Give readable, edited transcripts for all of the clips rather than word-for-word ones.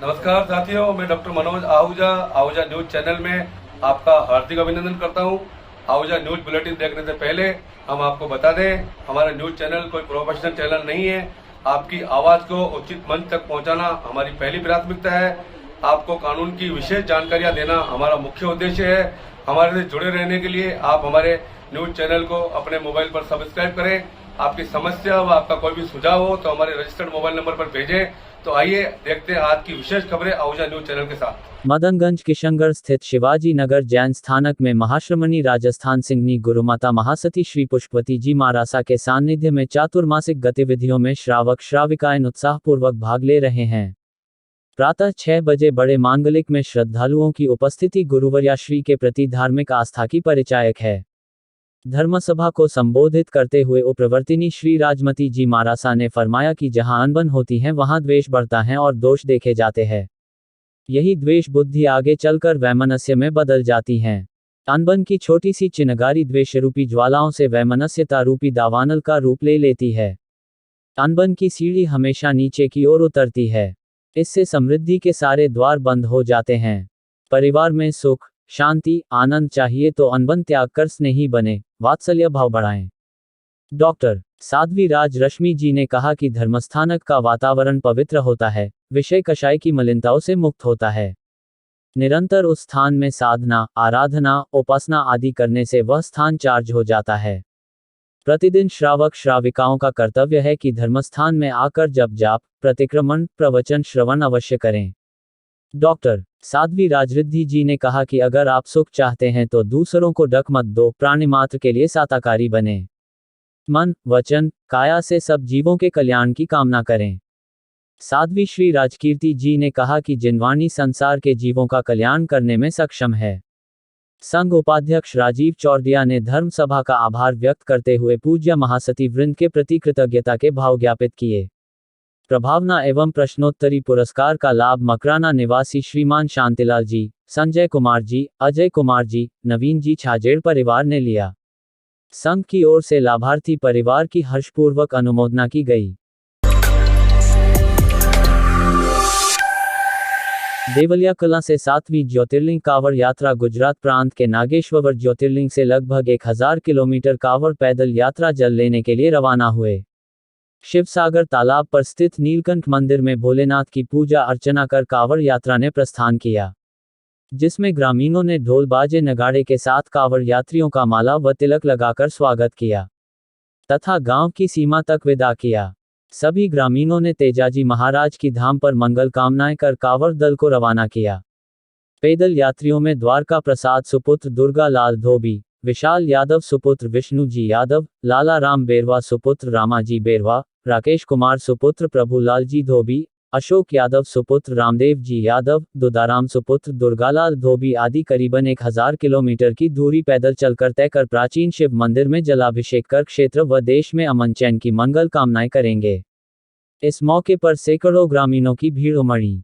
नमस्कार साथियों, मैं doctor Manoj Ahuja Ahuja news channel में आपका हार्दिक अभिनंदन करता हूं। आहूजा न्यूज बुलेटिन देखने से पहले हम आपको बता दें, हमारा न्यूज चैनल कोई प्रोफेशनल चैनल नहीं है। आपकी आवाज़ को उचित मंच तक पहुंचाना हमारी पहली प्राथमिकता है। आपको कानून की विशेष जानकारियां देना हमारा मुख्य उद्देश्य है। हमारे से जुड़े रहने के लिए आप हमारे न्यूज चैनल को अपने मोबाइल पर सब्सक्राइब करें। आपकी समस्या व आपका कोई भी सुझाव हो तो हमारे रजिस्टर्ड मोबाइल नंबर पर भेजें। तो आइए देखते हैं आज की विशेष खबरें आहूजा न्यूज चैनल के साथ। मदनगंज किशनगढ़ स्थित शिवाजी नगर जैन स्थानक में महाश्रमणी राजस्थान सिंहनी गुरुमाता महासती श्री पुष्पवती जी महारासा के सानिध्य में चातुर्मासिक गतिविधियों में श्रावक श्राविकाएं उत्साहपूर्वक भाग ले रहे हैं। प्रातः 6 बजे बड़े मांगलिक में श्रद्धालुओं की उपस्थिति गुरुवर्याश्री के प्रति धार्मिक आस्था की परिचायक है। धर्मसभा को संबोधित करते हुए उपप्रवर्तिनी श्री राजमती जी महारासा ने फरमाया कि जहां अनबन होती है वहां द्वेष बढ़ता है और दोष देखे जाते हैं। यही द्वेष बुद्धि आगे चलकर वैमनस्य में बदल जाती हैं। अनबन की छोटी सी चिनगारी द्वेष रूपी ज्वालाओं से वैमनस्यता रूपी दावानल का रूप ले लेती है। अनबन की सीढ़ी हमेशा नीचे की ओर उतरती है। इससे समृद्धि के सारे द्वार बंद हो जाते हैं। परिवार में सुख शांति आनंद चाहिए तो अनबन त्याग कर स्नेही बने, वात्सल्य भाव बढ़ाएं। डॉक्टर साध्वी राज रश्मि जी ने कहा कि धर्मस्थानक का वातावरण पवित्र होता है, विषय कषाय की मलिनताओं से मुक्त होता है। निरंतर उस स्थान में साधना आराधना उपासना आदि करने से वह स्थान चार्ज हो जाता है। प्रतिदिन श्रावक श्राविकाओं का कर्तव्य है कि धर्मस्थान में आकर जप जाप प्रतिक्रमण प्रवचन श्रवण अवश्य करें। डॉक्टर साध्वी राजरिद्धि जी ने कहा कि अगर आप सुख चाहते हैं तो दूसरों को डक मत दो, प्राणी मात्र के लिए साताकारी बने। मन वचन काया से सब जीवों के कल्याण की कामना करें। साध्वी श्री राजकीर्ति जी ने कहा कि जिनवाणी संसार के जीवों का कल्याण करने में सक्षम है। संघ उपाध्यक्ष राजीव चौरदिया ने धर्म सभा का आभार व्यक्त करते हुए पूज्य महासती वृंद के प्रति कृतज्ञता के भाव ज्ञापित किए। प्रभावना एवं प्रश्नोत्तरी पुरस्कार का लाभ मकराना निवासी श्रीमान शांतिलाल जी, संजय कुमार जी, अजय कुमार जी, नवीन जी छाजेड़ परिवार ने लिया। संघ की ओर से लाभार्थी परिवार की हर्षपूर्वक अनुमोदना की गई। देवलिया कला से 7वीं ज्योतिर्लिंग कांवड़ यात्रा गुजरात प्रांत के नागेश्वर ज्योतिर्लिंग से लगभग 1000 किलोमीटर कांवड़ पैदल यात्रा जल लेने के लिए रवाना हुए। शिवसागर तालाब पर स्थित नीलकंठ मंदिर में भोलेनाथ की पूजा अर्चना कर कांवड़ यात्रा ने प्रस्थान किया, जिसमें ग्रामीणों ने ढोल बाजे नगाड़े के साथ कांवड़ यात्रियों का माला व तिलक लगाकर स्वागत किया तथा गांव की सीमा तक विदा किया। सभी ग्रामीणों ने तेजाजी महाराज की धाम पर मंगल कामनाएं कर कांवड़ दल को रवाना किया। पैदल यात्रियों में द्वारका प्रसाद सुपुत्र दुर्गा लाल धोबी, विशाल यादव सुपुत्र विष्णु जी यादव, लाला राम बेरवा सुपुत्र रामाजी बेरवा, राकेश कुमार सुपुत्र प्रभुलाल जी धोबी, अशोक यादव सुपुत्र रामदेव जी यादव, दुदाराम सुपुत्र दुर्गालाल धोबी आदि करीबन 1000 किलोमीटर की दूरी पैदल चलकर तय कर प्राचीन शिव मंदिर में जलाभिषेक कर क्षेत्र व देश में अमन चैन की मंगल कामनाएं करेंगे। इस मौके पर सैकड़ों ग्रामीणों की भीड़ उमड़ी।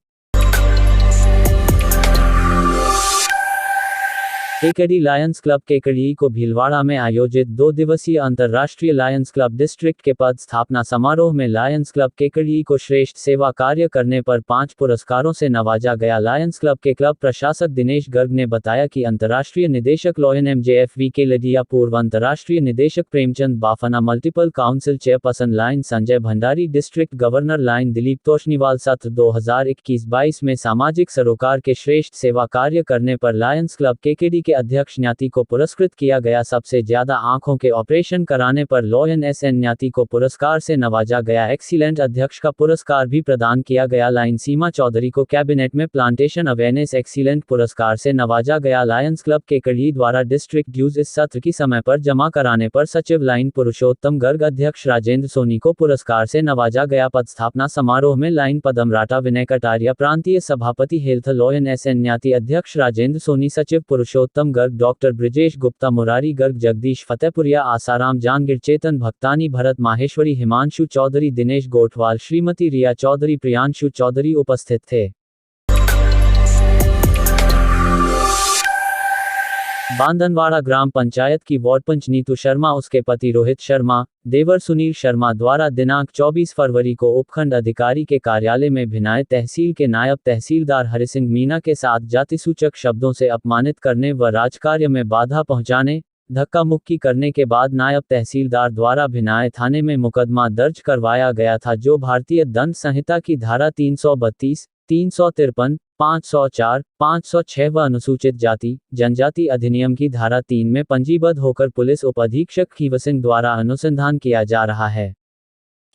केकड़ी लायंस क्लब केकड़ी को भीलवाड़ा में आयोजित 2 दिवसीय अंतर्राष्ट्रीय लायंस क्लब डिस्ट्रिक्ट के पद स्थापना समारोह में लायंस क्लब केकड़ी को श्रेष्ठ सेवा कार्य करने पर 5 पुरस्कारों से नवाजा गया। लायंस क्लब के क्लब प्रशासक दिनेश गर्ग ने बताया कि अंतर्राष्ट्रीय निदेशक लॉयन MJFV के लदिया, पूर्व अंतर्राष्ट्रीय निदेशक Premchand Bafna, multiple council chairperson line Sanjay Bhandari, district governor line Dilip Toshniwal सत्र 2021-22 में सामाजिक सरोकार के श्रेष्ठ सेवा कार्य करने पर लायंस क्लब केकड़ी अध्यक्ष न्याती को पुरस्कृत किया गया। सबसे ज्यादा आंखों के ऑपरेशन कराने पर लॉयन SN न्याती को पुरस्कार से नवाजा गया। एक्सीलेंट अध्यक्ष का पुरस्कार भी प्रदान किया गया। लाइन सीमा चौधरी को कैबिनेट में प्लांटेशन अवेयरनेस एक्सीलेंट पुरस्कार से नवाजा गया। लायंस क्लब केकड़ी द्वारा डिस्ट्रिक्ट ड्यूज इस सत्र की समय पर जमा कराने पर सचिव लाइन पुरुषोत्तम गर्ग, अध्यक्ष राजेंद्र सोनी को पुरस्कार से नवाजा गया। पदस्थापना समारोह में लाइन पदमराटा विनय कटारिया, प्रांतीय सभापति हेल्थ लॉयन SN न्याती, अध्यक्ष राजेंद्र सोनी, सचिव पुरुषोत्तम गर्ग, डॉक्टर ब्रिजेश गुप्ता, मुरारी गर्ग, जगदीश फतेहपुरिया, आसाराम जांगीर, चेतन भक्तानी, भरत माहेश्वरी, हिमांशु चौधरी, दिनेश गोठवाल, श्रीमती रिया चौधरी, प्रियांशु चौधरी उपस्थित थे। बांधनवाड़ा ग्राम पंचायत की वार्ड पंच नीतू शर्मा उसके पति रोहित शर्मा, देवर सुनील शर्मा द्वारा दिनांक 24 फरवरी को उपखंड अधिकारी के कार्यालय में भिनाई तहसील के नायब तहसीलदार हरिसिंह मीणा के साथ जातिसूचक शब्दों से अपमानित करने व राजकार्य में बाधा पहुंचाने, धक्का मुक्की करने के बाद नायब तहसीलदार द्वारा भिनाई थाने में मुकदमा दर्ज करवाया गया था, जो भारतीय दंड संहिता की धारा 332, 353, 504, 506 व अनुसूचित जाति जनजाति अधिनियम की धारा 3 में पंजीबद्ध होकर पुलिस उप अधीक्षक खीव सिंह द्वारा अनुसंधान किया जा रहा है।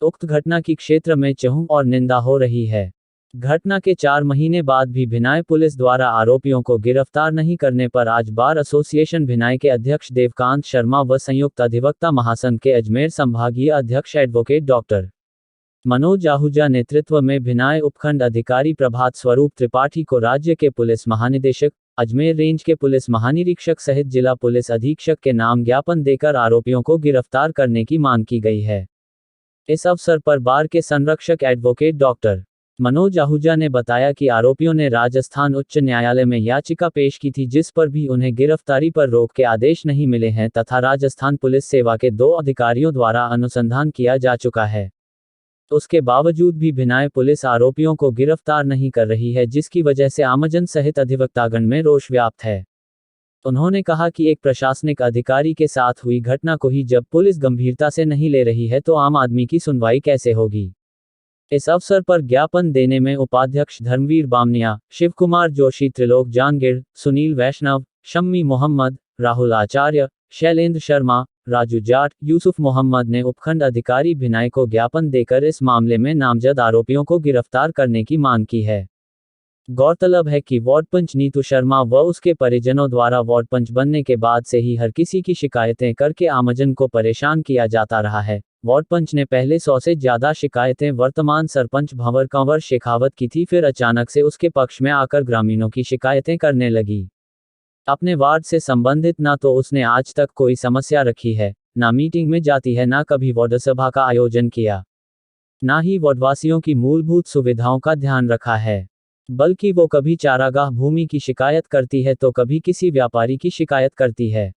उक्त घटना की क्षेत्र में चहूम और निंदा हो रही है। घटना के 4 महीने बाद भी भिनाई पुलिस द्वारा आरोपियों को गिरफ्तार नहीं करने पर आज बार एसोसिएशन भिनाई के अध्यक्ष देवकांत शर्मा व संयुक्त अधिवक्ता महासंघ के अजमेर संभागीय अध्यक्ष एडवोकेट डॉक्टर मनोज आहूजा नेतृत्व में भिनाई उपखंड अधिकारी प्रभात स्वरूप त्रिपाठी को राज्य के पुलिस महानिदेशक, अजमेर रेंज के पुलिस महानिरीक्षक सहित जिला पुलिस अधीक्षक के नाम ज्ञापन देकर आरोपियों को गिरफ्तार करने की मांग की गई है। इस अवसर पर बार के संरक्षक एडवोकेट डॉक्टर मनोज आहूजा ने बताया कि आरोपियों ने राजस्थान उच्च न्यायालय में याचिका पेश की थी, जिस पर भी उन्हें गिरफ्तारी पर रोक के आदेश नहीं मिले हैं तथा राजस्थान पुलिस सेवा के 2 अधिकारियों द्वारा अनुसंधान किया जा चुका है। उसके बावजूद भी भिनाई पुलिस आरोपियों को गिरफ्तार नहीं कर रही है, जिसकी वजह से आमजन सहित अधिवक्तागण में रोष व्याप्त है। उन्होंने कहा कि एक प्रशासनिक अधिकारी के साथ हुई घटना को ही जब पुलिस गंभीरता से नहीं ले रही है तो आम आदमी की सुनवाई कैसे होगी। इस अवसर पर ज्ञापन देने में उपाध्यक्ष धर्मवीर बामनिया, शिवकुमार जोशी, त्रिलोक जांगीर, सुनील वैष्णव, शम्मी मोहम्मद, राहुल आचार्य, शैलेंद्र शर्मा, राजू जाट, यूसुफ मोहम्मद ने उपखंड अधिकारी भिनाई को ज्ञापन देकर इस मामले में नामजद आरोपियों को गिरफ्तार करने की मांग की है। गौरतलब है कि वार्ड पंच नीतू शर्मा व उसके परिजनों द्वारा वार्ड पंच बनने के बाद से ही हर किसी की शिकायतें करके आमजन को परेशान किया जाता रहा है। वार्ड पंच ने पहले 100 से ज्यादा शिकायतें वर्तमान सरपंच भंवर कंवर शेखावत की थी, फिर अचानक से उसके पक्ष में आकर ग्रामीणों की शिकायतें करने लगी। अपने वार्ड से संबंधित ना तो उसने आज तक कोई समस्या रखी है, ना मीटिंग में जाती है, ना कभी वार्ड सभा का आयोजन किया, ना ही वार्डवासियों की मूलभूत सुविधाओं का ध्यान रखा है, बल्कि वो कभी चारागाह भूमि की शिकायत करती है तो कभी किसी व्यापारी की शिकायत करती है।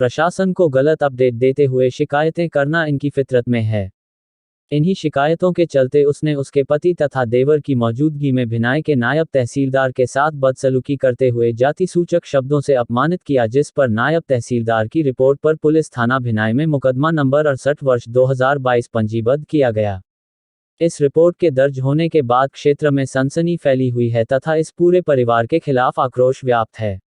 प्रशासन को गलत अपडेट देते हुए शिकायतें करना इनकी फितरत में है। इन्हीं शिकायतों के चलते उसने उसके पति तथा देवर की मौजूदगी में भिनाई के नायब तहसीलदार के साथ बदसलूकी करते हुए जाति सूचक शब्दों से अपमानित किया, जिस पर नायब तहसीलदार की रिपोर्ट पर पुलिस थाना भिनाई में मुकदमा नंबर 68 वर्ष 2022 पंजीबद्ध किया गया। इस रिपोर्ट के दर्ज होने के बाद क्षेत्र में सनसनी फैली हुई है तथा इस पूरे परिवार के खिलाफ आक्रोश व्याप्त है।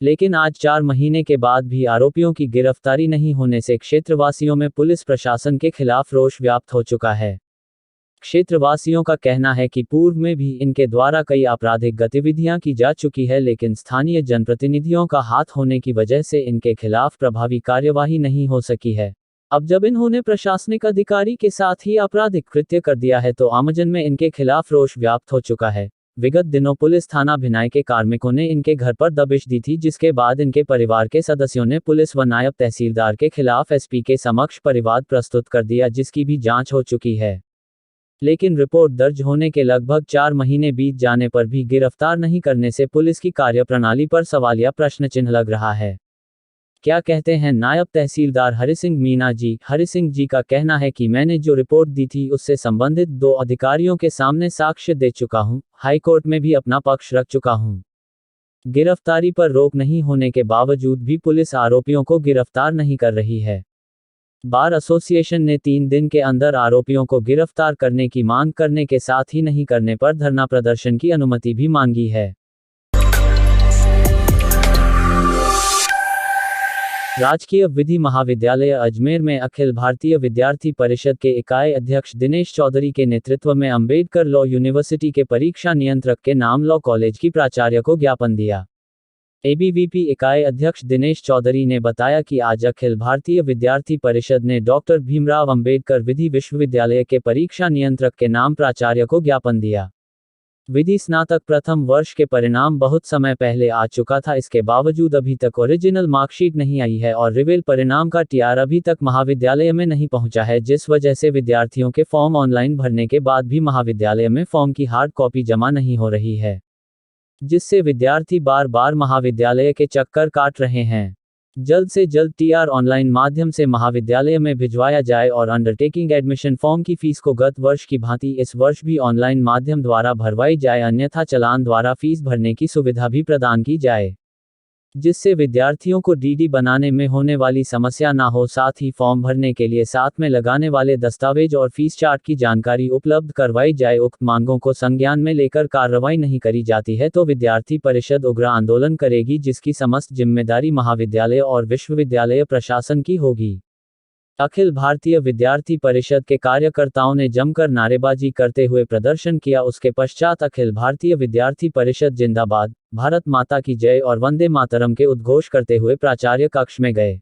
लेकिन आज 4 महीने के बाद भी आरोपियों की गिरफ्तारी नहीं होने से क्षेत्रवासियों में पुलिस प्रशासन के खिलाफ रोष व्याप्त हो चुका है। क्षेत्रवासियों का कहना है कि पूर्व में भी इनके द्वारा कई आपराधिक गतिविधियां की जा चुकी है, लेकिन स्थानीय जनप्रतिनिधियों का हाथ होने की वजह से इनके खिलाफ प्रभावी कार्यवाही नहीं हो सकी है। अब जब इन्होंने प्रशासनिक अधिकारी के साथ ही आपराधिक कृत्य कर दिया है तो आमजन में इनके खिलाफ रोष व्याप्त हो चुका है। विगत दिनों पुलिस थाना भिनाई के कार्मिकों ने इनके घर पर दबिश दी थी, जिसके बाद इनके परिवार के सदस्यों ने पुलिस व नायब तहसीलदार के खिलाफ एसपी के समक्ष परिवाद प्रस्तुत कर दिया, जिसकी भी जांच हो चुकी है। लेकिन रिपोर्ट दर्ज होने के लगभग 4 महीने बीत जाने पर भी गिरफ्तार नहीं करने से पुलिस की कार्यप्रणाली पर सवालिया प्रश्न चिन्ह लग रहा है। क्या कहते हैं नायब तहसीलदार हरिसिंह मीणा जी? हरिसिंह जी का कहना है कि मैंने जो रिपोर्ट दी थी उससे संबंधित 2 अधिकारियों के सामने साक्ष्य दे चुका हूं, हाईकोर्ट में भी अपना पक्ष रख चुका हूं। गिरफ्तारी पर रोक नहीं होने के बावजूद भी पुलिस आरोपियों को गिरफ्तार नहीं कर रही है। बार एसोसिएशन ने 3 दिन के अंदर आरोपियों को गिरफ्तार करने की मांग करने के साथ ही नहीं करने पर धरना प्रदर्शन की अनुमति भी मांगी है। राजकीय विधि महाविद्यालय अजमेर में अखिल भारतीय विद्यार्थी परिषद के इकाई अध्यक्ष दिनेश चौधरी के नेतृत्व में अंबेडकर लॉ यूनिवर्सिटी के परीक्षा नियंत्रक के नाम लॉ कॉलेज की प्राचार्य को ज्ञापन दिया। एबीवीपी इकाई अध्यक्ष दिनेश चौधरी ने बताया कि आज अखिल भारतीय विद्यार्थी परिषद ने डॉक्टर भीमराव अंबेडकर विधि विश्वविद्यालय के परीक्षा नियंत्रक के नाम प्राचार्य को ज्ञापन दिया। विधि स्नातक प्रथम वर्ष के परिणाम बहुत समय पहले आ चुका था, इसके बावजूद अभी तक ओरिजिनल मार्कशीट नहीं आई है और रिवील परिणाम का टीआर अभी तक महाविद्यालय में नहीं पहुंचा है, जिस वजह से विद्यार्थियों के फॉर्म ऑनलाइन भरने के बाद भी महाविद्यालय में फॉर्म की हार्ड कॉपी जमा नहीं हो रही है। जिससे विद्यार्थी बार बार महाविद्यालय के चक्कर काट रहे हैं। जल्द से जल्द टीआर ऑनलाइन माध्यम से महाविद्यालय में भिजवाया जाए और अंडरटेकिंग एडमिशन फॉर्म की फीस को गत वर्ष की भांति इस वर्ष भी ऑनलाइन माध्यम द्वारा भरवाई जाए, अन्यथा चालान द्वारा फीस भरने की सुविधा भी प्रदान की जाए, जिससे विद्यार्थियों को डीडी बनाने में होने वाली समस्या ना हो। साथ ही फॉर्म भरने के लिए साथ में लगाने वाले दस्तावेज और फीस चार्ट की जानकारी उपलब्ध करवाई जाए। उक्त मांगों को संज्ञान में लेकर कार्रवाई नहीं करी जाती है तो विद्यार्थी परिषद उग्र आंदोलन करेगी, जिसकी समस्त जिम्मेदारी महाविद्यालय और विश्वविद्यालय प्रशासन की होगी। अखिल भारतीय विद्यार्थी परिषद के कार्यकर्ताओं ने जमकर नारेबाजी करते हुए प्रदर्शन किया। उसके पश्चात अखिल भारतीय विद्यार्थी परिषद जिंदाबाद, भारत माता की जय और वंदे मातरम के उद्घोष करते हुए प्राचार्य कक्ष में गए,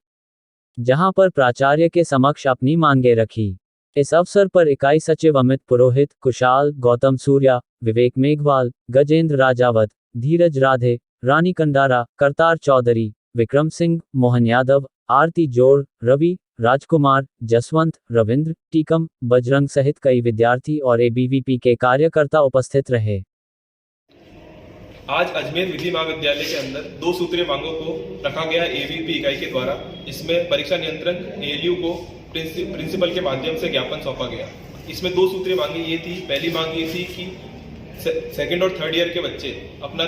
जहां पर प्राचार्य के समक्ष अपनी मांगें रखी। इस अवसर पर इकाई सचिव अमित पुरोहित, कुशाल, गौतम सूर्या, विवेक मेघवाल, गजेंद्र राजावत, धीरज राधे, रानी कंडारा, करतार चौधरी, विक्रम सिंह, मोहन यादव, आरती जोड़, रवि, राजकुमार, जसवंत, रविंद्र, टीकम, बजरंग सहित कई विद्यार्थी और एबीवीपी के कार्यकर्ता उपस्थित रहे। आज अजमेर विधि महाविद्यालय के अंदर 2 सूत्रीय मांगों को रखा गया एबीवीपी इकाई के द्वारा। इसमें परीक्षा नियंत्रक एएलयू को प्रिंसिपल के माध्यम से ज्ञापन सौंपा गया। इसमें 2 सूत्रीय मांगे ये थी। पहली मांग ये थी कि सेकेंड और थर्ड ईयर के बच्चे अपना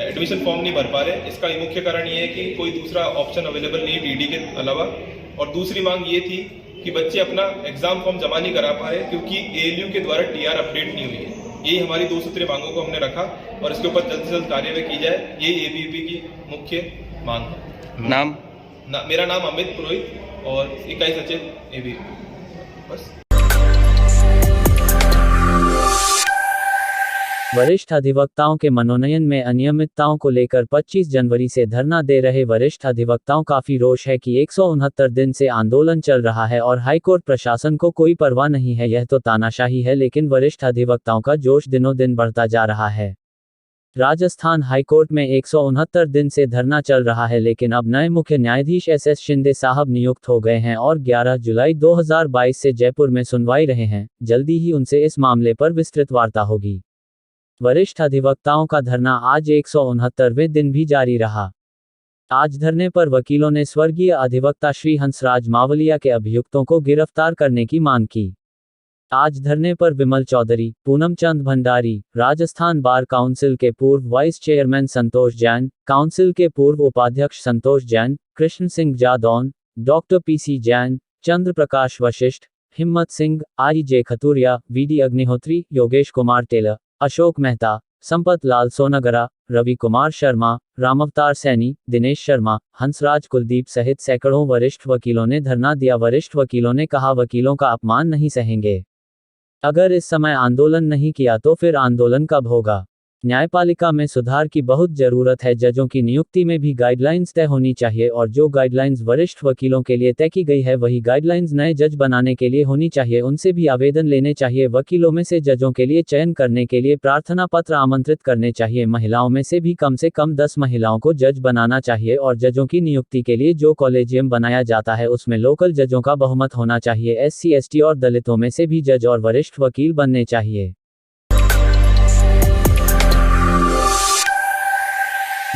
एडमिशन फॉर्म नहीं भर पा रहे। इसका मुख्य कारण ये है कि कोई दूसरा ऑप्शन अवेलेबल नहीं डीडी के अलावा। और दूसरी मांग ये थी कि बच्चे अपना एग्जाम फॉर्म जमा नहीं करा पा रहे क्योंकि एएलयू के द्वारा टीआर अपडेट नहीं हुई है। यही हमारी 2 सूत्रीय मांगों को हमने रखा और इसके ऊपर जल्द से जल्द कार्यवाही की जाए। ये एबीवीपी की मुख्य मांग है। मेरा नाम अमित पुरोहित और इकाई सचिव एबीवीपी। बस। वरिष्ठ अधिवक्ताओं के मनोनयन में अनियमितताओं को लेकर 25 जनवरी से धरना दे रहे वरिष्ठ अधिवक्ताओं काफी रोष है कि 169 दिन से आंदोलन चल रहा है और हाईकोर्ट प्रशासन को कोई परवाह नहीं है। यह तो तानाशाही है, लेकिन वरिष्ठ अधिवक्ताओं का जोश दिनों दिन बढ़ता जा रहा है। राजस्थान हाईकोर्ट में 169 दिन से धरना चल रहा है, लेकिन अब नए मुख्य न्यायाधीश एस शिंदे साहब नियुक्त हो गए हैं और 11 जुलाई 2022 से जयपुर में सुनवाई रहे हैं। जल्दी ही उनसे इस मामले पर विस्तृत वार्ता होगी। वरिष्ठ अधिवक्ताओं का धरना आज 169वें दिन भी जारी रहा। आज धरने पर वकीलों ने स्वर्गीय अधिवक्ता श्री हंसराज मावलिया के अभियुक्तों को गिरफ्तार करने की मांग की। आज धरने पर विमल चौधरी, पूनम चंद भंडारी, राजस्थान बार काउंसिल के पूर्व वाइस चेयरमैन संतोष जैन, काउंसिल के पूर्व उपाध्यक्ष संतोष जैन, कृष्ण सिंह जादौन, डॉक्टर पीसी जैन, चंद्र प्रकाश वशिष्ठ, हिम्मत सिंह, आई जे खतूरिया, वीडी अग्निहोत्री, योगेश कुमार टेलर, अशोक मेहता, संपत लाल सोनागरा, रवि कुमार शर्मा, रामअवतार सैनी, दिनेश शर्मा, हंसराज कुलदीप सहित सैकड़ों वरिष्ठ वकीलों ने धरना दिया। वरिष्ठ वकीलों ने कहा, वकीलों का अपमान नहीं सहेंगे। अगर इस समय आंदोलन नहीं किया तो फिर आंदोलन कब होगा? न्यायपालिका में सुधार की बहुत जरूरत है। जजों की नियुक्ति में भी गाइडलाइंस तय होनी चाहिए और जो गाइडलाइंस वरिष्ठ वकीलों के लिए तय की गई है वही गाइडलाइंस नए जज बनाने के लिए होनी चाहिए। उनसे भी आवेदन लेने चाहिए। वकीलों में से जजों के लिए चयन करने के लिए प्रार्थना पत्र आमंत्रित करने चाहिए। महिलाओं में से भी कम 10 महिलाओं को जज बनाना चाहिए और जजों की नियुक्ति के लिए जो कॉलेजियम बनाया जाता है उसमें लोकल जजों का बहुमत होना चाहिए। SC ST और दलितों में से भी जज और वरिष्ठ वकील बनने चाहिए।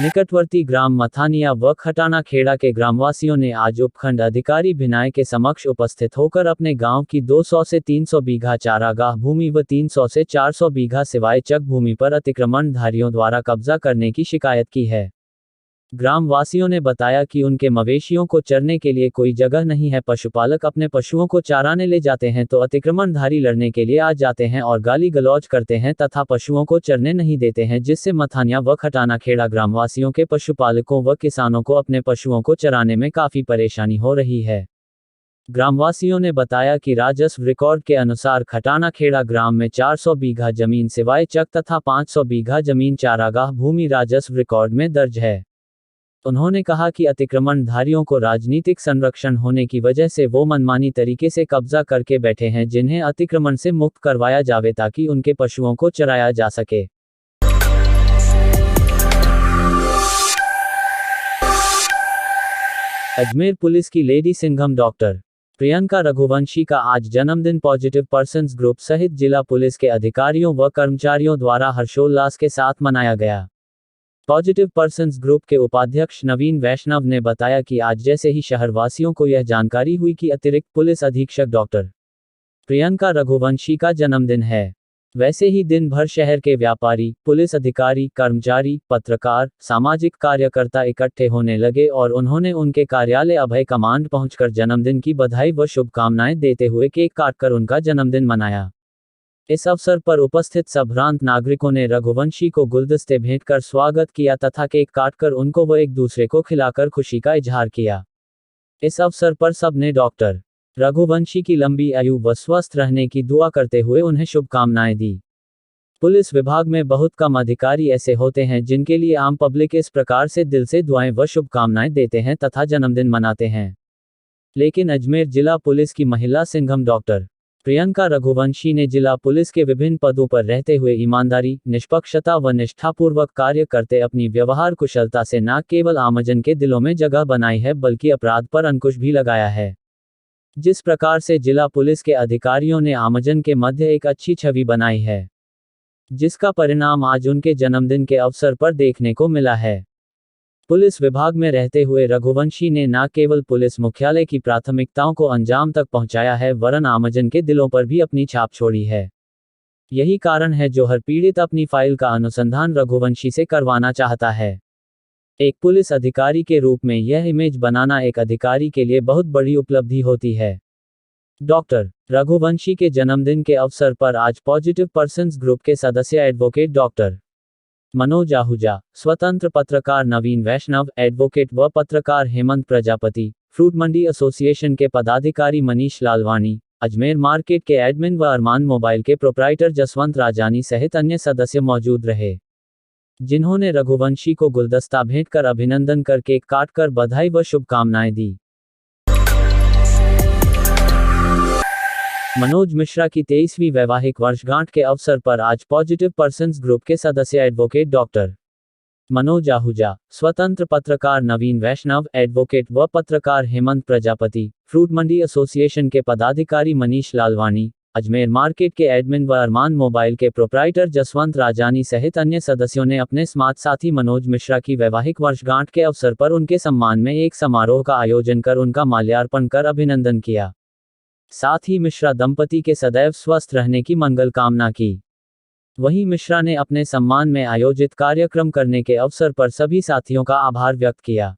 निकटवर्ती ग्राम मथानिया व खटाना खेड़ा के ग्रामवासियों ने आज उपखंड अधिकारी भिनाय के समक्ष उपस्थित होकर अपने गांव की 200 से 300 बीघा चारागाह भूमि व 300 से 400 बीघा सिवाय चक भूमि पर अतिक्रमणधारियों द्वारा कब्जा करने की शिकायत की है। ग्रामवासियों ने बताया कि उनके मवेशियों को चरने के लिए कोई जगह नहीं है। पशुपालक अपने पशुओं को चाराने ले जाते हैं तो अतिक्रमणधारी लड़ने के लिए आ जाते हैं और गाली गलौज करते हैं तथा पशुओं को चरने नहीं देते हैं, जिससे मथानिया व खटाना खेड़ा ग्रामवासियों के पशुपालकों व किसानों को अपने पशुओं को चराने में काफी परेशानी हो रही है। ग्रामवासियों ने बताया कि राजस्व रिकॉर्ड के अनुसार खटाना खेड़ा ग्राम में 400 बीघा जमीन सिवाय चक तथा 500 बीघा जमीन चारागाह भूमि राजस्व रिकॉर्ड में दर्ज है। उन्होंने कहा कि अतिक्रमणधारियों को राजनीतिक संरक्षण होने की वजह से वो मनमानी तरीके से कब्जा करके बैठे हैं, जिन्हें अतिक्रमण से मुक्त करवाया जावे ताकि उनके पशुओं को चराया जा सके। अजमेर पुलिस की लेडी सिंघम डॉक्टर प्रियंका रघुवंशी का आज जन्मदिन पॉजिटिव पर्सन्स ग्रुप सहित जिला पुलिस के अधिकारियों व कर्मचारियों द्वारा हर्षोल्लास के साथ मनाया गया। पॉजिटिव पर्सन्स ग्रुप के उपाध्यक्ष नवीन वैष्णव ने बताया कि आज जैसे ही शहरवासियों को यह जानकारी हुई कि अतिरिक्त पुलिस अधीक्षक डॉक्टर प्रियंका रघुवंशी का जन्मदिन है, वैसे ही दिन भर शहर के व्यापारी, पुलिस अधिकारी, कर्मचारी, पत्रकार, सामाजिक कार्यकर्ता इकट्ठे होने लगे और उन्होंने उनके कार्यालय अभय कमांड पहुंचकर जन्मदिन की बधाई व शुभकामनाएं देते हुए केक काटकर उनका जन्मदिन मनाया। इस अवसर पर उपस्थित सभ्रांत नागरिकों ने रघुवंशी को गुलदस्ते भेंट कर स्वागत किया तथा केक काटकर उनको व एक दूसरे को खिलाकर खुशी का इजहार किया। इस अवसर पर सबने डॉक्टर रघुवंशी की लंबी आयु व स्वस्थ रहने की दुआ करते हुए उन्हें शुभकामनाएं दी। पुलिस विभाग में बहुत कम अधिकारी ऐसे होते हैं जिनके लिए आम पब्लिक इस प्रकार से दिल से दुआएं व शुभकामनाएं देते हैं तथा जन्मदिन मनाते हैं, लेकिन अजमेर जिला पुलिस की महिला सिंघम डॉक्टर प्रियंका रघुवंशी ने जिला पुलिस के विभिन्न पदों पर रहते हुए ईमानदारी, निष्पक्षता व निष्ठापूर्वक कार्य करते अपनी व्यवहार कुशलता से न केवल आमजन के दिलों में जगह बनाई है बल्कि अपराध पर अंकुश भी लगाया है। जिस प्रकार से जिला पुलिस के अधिकारियों ने आमजन के मध्य एक अच्छी छवि बनाई है, जिसका परिणाम आज उनके जन्मदिन के अवसर पर देखने को मिला है। पुलिस विभाग में रहते हुए रघुवंशी ने न केवल पुलिस मुख्यालय की प्राथमिकताओं को अंजाम तक पहुंचाया है वरन आमजन के दिलों पर भी अपनी छाप छोड़ी है। यही कारण है जो हर पीड़ित अपनी फाइल का अनुसंधान रघुवंशी से करवाना चाहता है। एक पुलिस अधिकारी के रूप में यह इमेज बनाना एक अधिकारी के लिए बहुत बड़ी उपलब्धि होती है। डॉक्टर रघुवंशी के जन्मदिन के अवसर पर आज पॉजिटिव पर्सन्स ग्रुप के सदस्य एडवोकेट डॉक्टर मनोज आहूजा, स्वतंत्र पत्रकार नवीन वैष्णव, एडवोकेट व पत्रकार हेमंत प्रजापति, फ्रूट मंडी एसोसिएशन के पदाधिकारी मनीष लालवानी, अजमेर मार्केट के एडमिन व अरमान मोबाइल के प्रोप्राइटर जसवंत राजानी सहित अन्य सदस्य मौजूद रहे, जिन्होंने रघुवंशी को गुलदस्ता भेंट कर अभिनंदन कर केक काटकर बधाई व शुभकामनाएं दी। मनोज मिश्रा की 23वीं वैवाहिक वर्षगांठ के अवसर पर आज पॉजिटिव पर्सन्स ग्रुप के सदस्य एडवोकेट डॉक्टर मनोज आहूजा, स्वतंत्र पत्रकार नवीन वैष्णव, एडवोकेट व पत्रकार हेमंत प्रजापति, फ्रूट मंडी एसोसिएशन के पदाधिकारी मनीष लालवानी, अजमेर मार्केट के एडमिन व अरमान मोबाइल के प्रोप्राइटर जसवंत राजानी सहित अन्य सदस्यों ने अपने स्मार्ट साथी मनोज मिश्रा की वैवाहिक वर्षगांठ के अवसर पर उनके सम्मान में एक समारोह का आयोजन कर उनका माल्यार्पण कर अभिनंदन किया। साथ ही मिश्रा दंपति के सदैव स्वस्थ रहने की मंगल कामना की। वहीं मिश्रा ने अपने सम्मान में आयोजित कार्यक्रम करने के अवसर पर सभी साथियों का आभार व्यक्त किया।